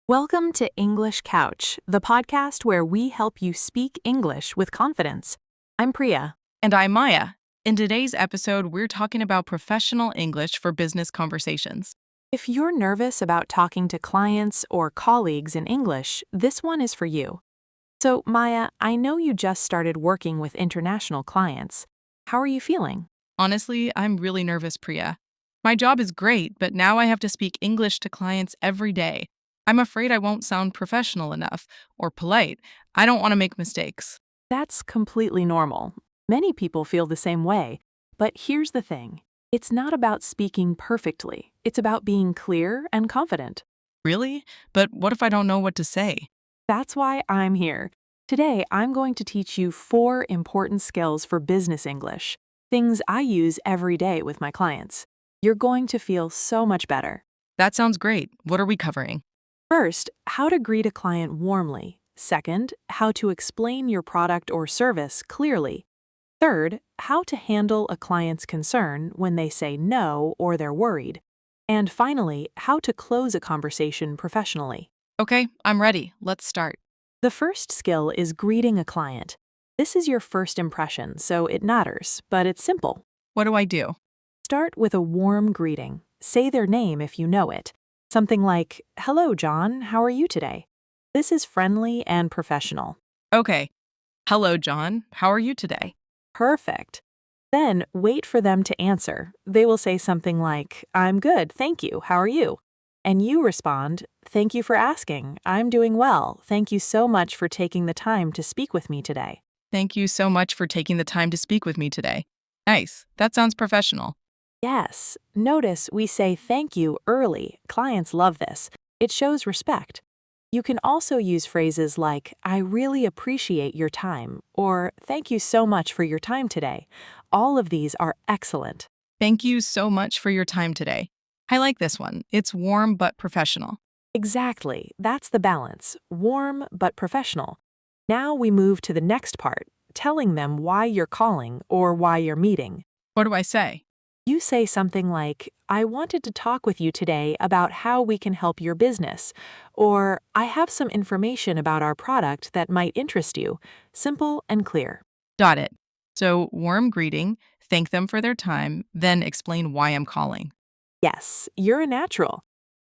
Welcome to English Couch, the podcast where we help you speak English with confidence. I'm Priya. And I'm Maya. In today's episode, we're talking about professional English for business conversations. If you're nervous about talking to clients or colleagues in English, this one is for you. So, Maya, I know you just started working with international clients. How are you feeling? Honestly, I'm really nervous, Priya. My job is great, but now I have to speak English to clients every day. I'm afraid I won't sound professional enough or polite. I don't want to make mistakes. That's completely normal. Many people feel the same way. But here's the thing. It's not about speaking perfectly. It's about being clear and confident. Really? But what if I don't know what to say? That's why I'm here. Today, I'm going to teach you 4 important skills for business English, things I use every day with my clients. You're going to feel so much better. That sounds great. What are we covering? First, how to greet a client warmly. Second, how to explain your product or service clearly. Third, how to handle a client's concern when they say no or they're worried. And finally, how to close a conversation professionally. Okay, I'm ready. Let's start. The first skill is greeting a client. This is your first impression, so it matters, but it's simple. What do I do? Start with a warm greeting. Say their name if you know it. Something like, "Hello, John, how are you today?" This is friendly and professional. Okay. Hello, John. How are you today? Perfect. Then wait for them to answer. They will say something like, "I'm good, thank you, how are you?" And you respond, "Thank you for asking. I'm doing well. Thank you so much for taking the time to speak with me today." Thank you so much for taking the time to speak with me today. Nice. That sounds professional. Yes, notice we say thank you early. Clients love this. It shows respect. You can also use phrases like, "I really appreciate your time," or "Thank you so much for your time today." All of these are excellent. Thank you so much for your time today. I like this one. It's warm but professional. Exactly, that's the balance. Warm but professional. Now we move to the next part, telling them why you're calling or why you're meeting. What do I say? You say something like, "I wanted to talk with you today about how we can help your business," or "I have some information about our product that might interest you." Simple and clear. Got it. So, warm greeting, thank them for their time, then explain why I'm calling. Yes, you're a natural.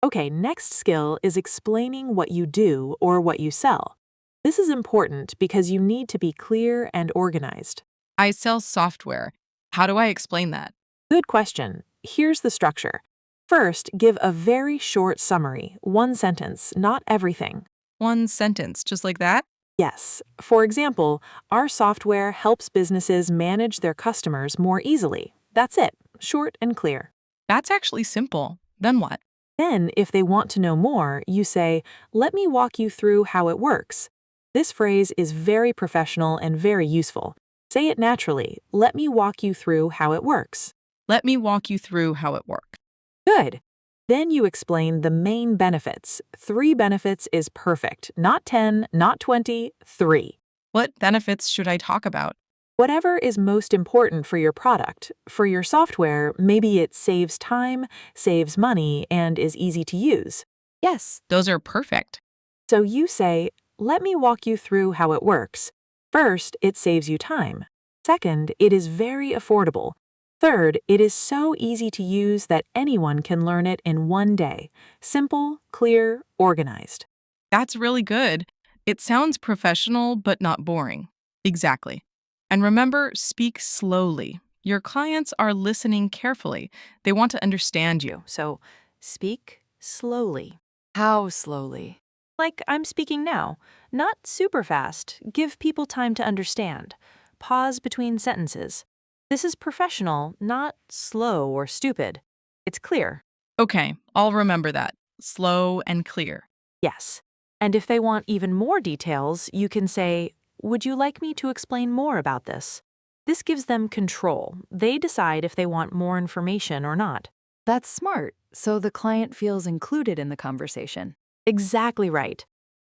Okay, next skill is explaining what you do or what you sell. This is important because you need to be clear and organized. I sell software. How do I explain that? Good question. Here's the structure. First, give a very short summary, one sentence, not everything. One sentence, just like that? Yes. For example, our software helps businesses manage their customers more easily. That's it. Short and clear. That's actually simple. Then what? Then, if they want to know more, you say, "Let me walk you through how it works." This phrase is very professional and very useful. Say it naturally. "Let me walk you through how it works." Let me walk you through how it works. Good. Then you explain the main benefits. 3 benefits is perfect. Not 10, not 20, 3. What benefits should I talk about? Whatever is most important for your product. For your software, maybe it saves time, saves money, and is easy to use. Yes, those are perfect. So you say, "Let me walk you through how it works." First, it saves you time. Second, it is very affordable. Third, it is so easy to use that anyone can learn it in one day. Simple, clear, organized. That's really good. It sounds professional, but not boring. Exactly. And remember, speak slowly. Your clients are listening carefully. They want to understand you. So speak slowly. How slowly? Like I'm speaking now. Not super fast. Give people time to understand. Pause between sentences. This is professional, not slow or stupid. It's clear. Okay, I'll remember that. Slow and clear. Yes. And if they want even more details, you can say, "Would you like me to explain more about this?" This gives them control. They decide if they want more information or not. That's smart, so the client feels included in the conversation. Exactly right.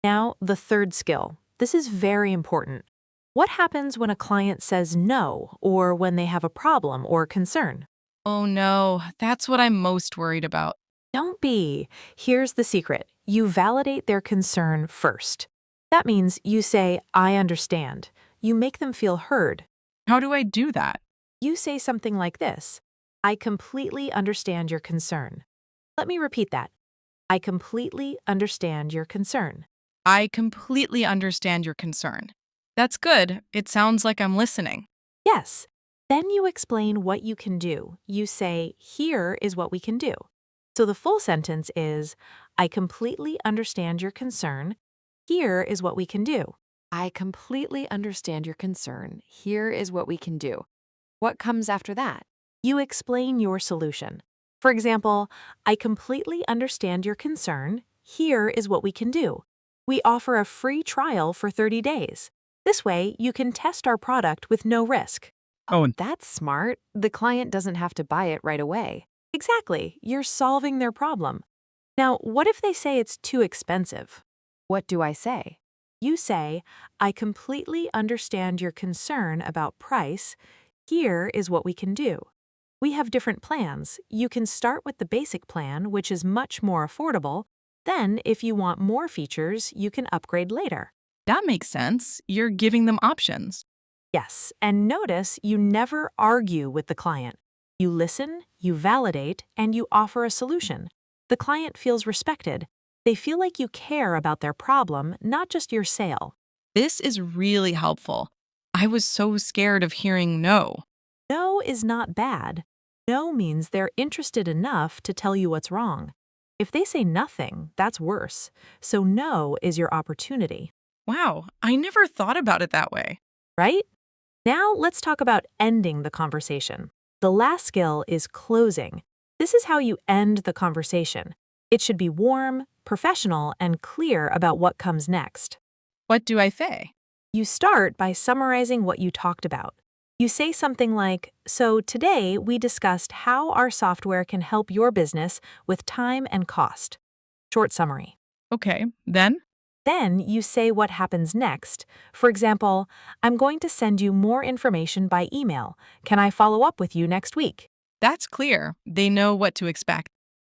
Now, the third skill. This is very important. What happens when a client says no or when they have a problem or concern? Oh no, that's what I'm most worried about. Don't be. Here's the secret. You validate their concern first. That means you say, I understand. You make them feel heard. How do I do that? You say something like this: I completely understand your concern. Let me repeat that. I completely understand your concern. I completely understand your concern. That's good. It sounds like I'm listening. Yes. Then you explain what you can do. You say, here is what we can do. So the full sentence is, I completely understand your concern. Here is what we can do. I completely understand your concern. Here is what we can do. What comes after that? You explain your solution. For example, I completely understand your concern. Here is what we can do. We offer a free trial for 30 days. This way, you can test our product with no risk. Oh, That's smart. The client doesn't have to buy it right away. Exactly, you're solving their problem. Now, what if they say it's too expensive? What do I say? You say, I completely understand your concern about price. Here is what we can do. We have different plans. You can start with the basic plan, which is much more affordable. Then, if you want more features, you can upgrade later. that makes sense. You're giving them options. Yes, and notice you never argue with the client. You listen, you validate, and you offer a solution. The client feels respected. They feel like you care about their problem, not just your sale. This is really helpful. I was so scared of hearing no. No is not bad. No means they're interested enough to tell you what's wrong. If they say nothing, that's worse. So no is your opportunity, Wow, I never thought about it that way. right? Now let's talk about ending the conversation. The last skill is closing. This is how you end the conversation. It should be warm, professional, and clear about what comes next. What do I say? You start by summarizing what you talked about. You say something like, so today we discussed how our software can help your business with time and cost. Short summary. Okay, then? Then you say what happens next. For example, I'm going to send you more information by email. Can I follow up with you next week? That's clear. They know what to expect.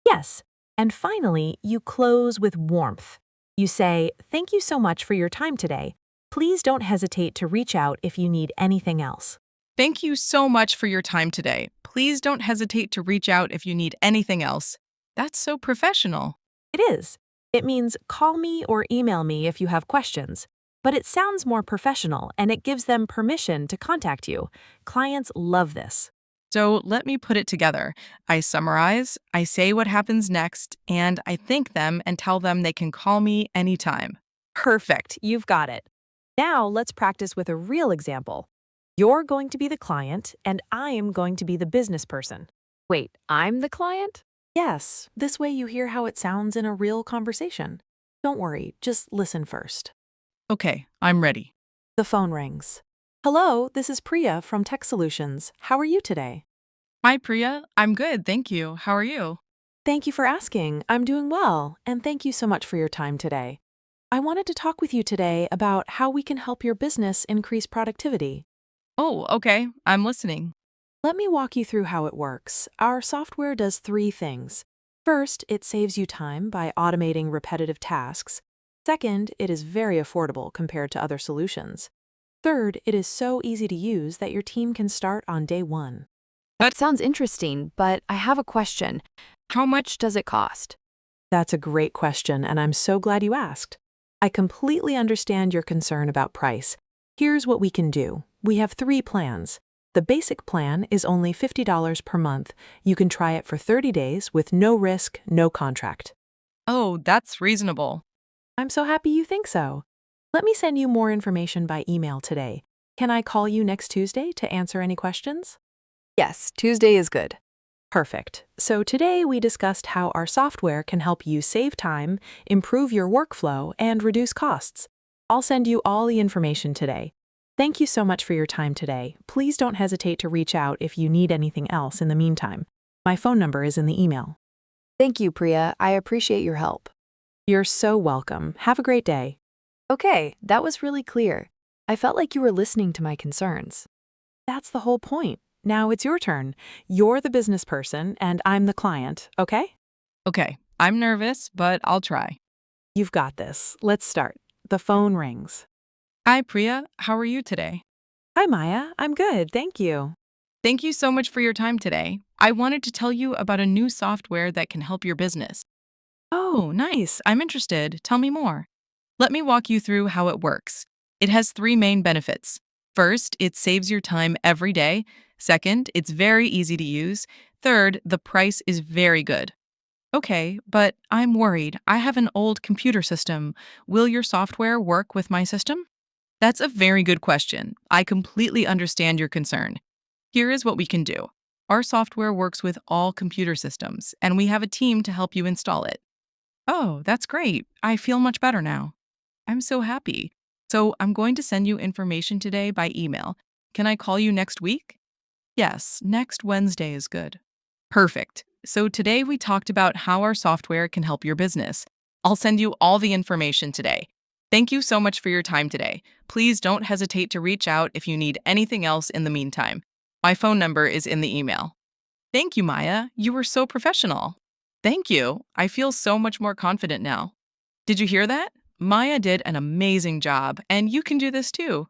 Yes. And finally, you close with warmth. You say, thank you so much for your time today. Please don't hesitate to reach out if you need anything else. Thank you so much for your time today. Please don't hesitate to reach out if you need anything else. That's so professional. It is. It means call me or email me if you have questions. But it sounds more professional and it gives them permission to contact you. Clients love this. So let me put it together. I summarize, I say what happens next, and I thank them and tell them they can call me anytime. Perfect, you've got it. Now let's practice with a real example. You're going to be the client and I am going to be the business person. Wait, I'm the client? Yes, this way you hear how it sounds in a real conversation. Don't worry, just listen first. Okay, I'm ready. The phone rings. Hello, this is Priya from Tech Solutions. How are you today? Hi, Priya. I'm good, thank you. How are you? Thank you for asking. I'm doing well, and thank you so much for your time today. I wanted to talk with you today about how we can help your business increase productivity. Oh, okay. I'm listening. Let me walk you through how it works. Our software does 3 things. First, it saves you time by automating repetitive tasks. Second, it is very affordable compared to other solutions. Third, it is so easy to use that your team can start on day 1. That sounds interesting, but I have a question. How much does it cost? That's a great question, and I'm so glad you asked. I completely understand your concern about price. Here's what we can do. We have 3 plans. The basic plan is only $50 per month. You can try it for 30 days with no risk, no contract. Oh, that's reasonable. I'm so happy you think so. Let me send you more information by email today. Can I call you next Tuesday to answer any questions? Yes, Tuesday is good. Perfect. So today we discussed how our software can help you save time, improve your workflow, and reduce costs. I'll send you all the information today. Thank you so much for your time today. Please don't hesitate to reach out if you need anything else in the meantime. My phone number is in the email. Thank you, Priya. I appreciate your help. You're so welcome. Have a great day. Okay, that was really clear. I felt like you were listening to my concerns. That's the whole point. Now it's your turn. You're the business person and I'm the client, okay? Okay, I'm nervous, but I'll try. You've got this. Let's start. The phone rings. Hi, Priya. How are you today? Hi, Maya. I'm good. Thank you. Thank you so much for your time today. I wanted to tell you about a new software that can help your business. Oh, nice. I'm interested. Tell me more. Let me walk you through how it works. It has three main benefits. First, it saves your time every day. Second, it's very easy to use. Third, the price is very good. Okay, but I'm worried. I have an old computer system. Will your software work with my system? That's a very good question. I completely understand your concern. Here is what we can do. Our software works with all computer systems, and we have a team to help you install it. Oh, that's great. I feel much better now. I'm so happy. So I'm going to send you information today by email. Can I call you next week? Yes, next Wednesday is good. Perfect. So today we talked about how our software can help your business. I'll send you all the information today. Thank you so much for your time today. Please don't hesitate to reach out if you need anything else in the meantime. My phone number is in the email. Thank you, Maya. You were so professional. Thank you. I feel so much more confident now. Did you hear that? Maya did an amazing job, and you can do this too.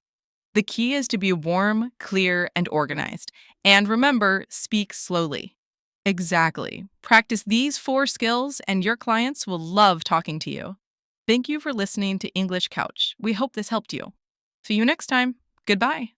The key is to be warm, clear, and organized. And remember, speak slowly. Exactly. Practice these four skills, and your clients will love talking to you. Thank you for listening to English Couch. We hope this helped you. See you next time. Goodbye.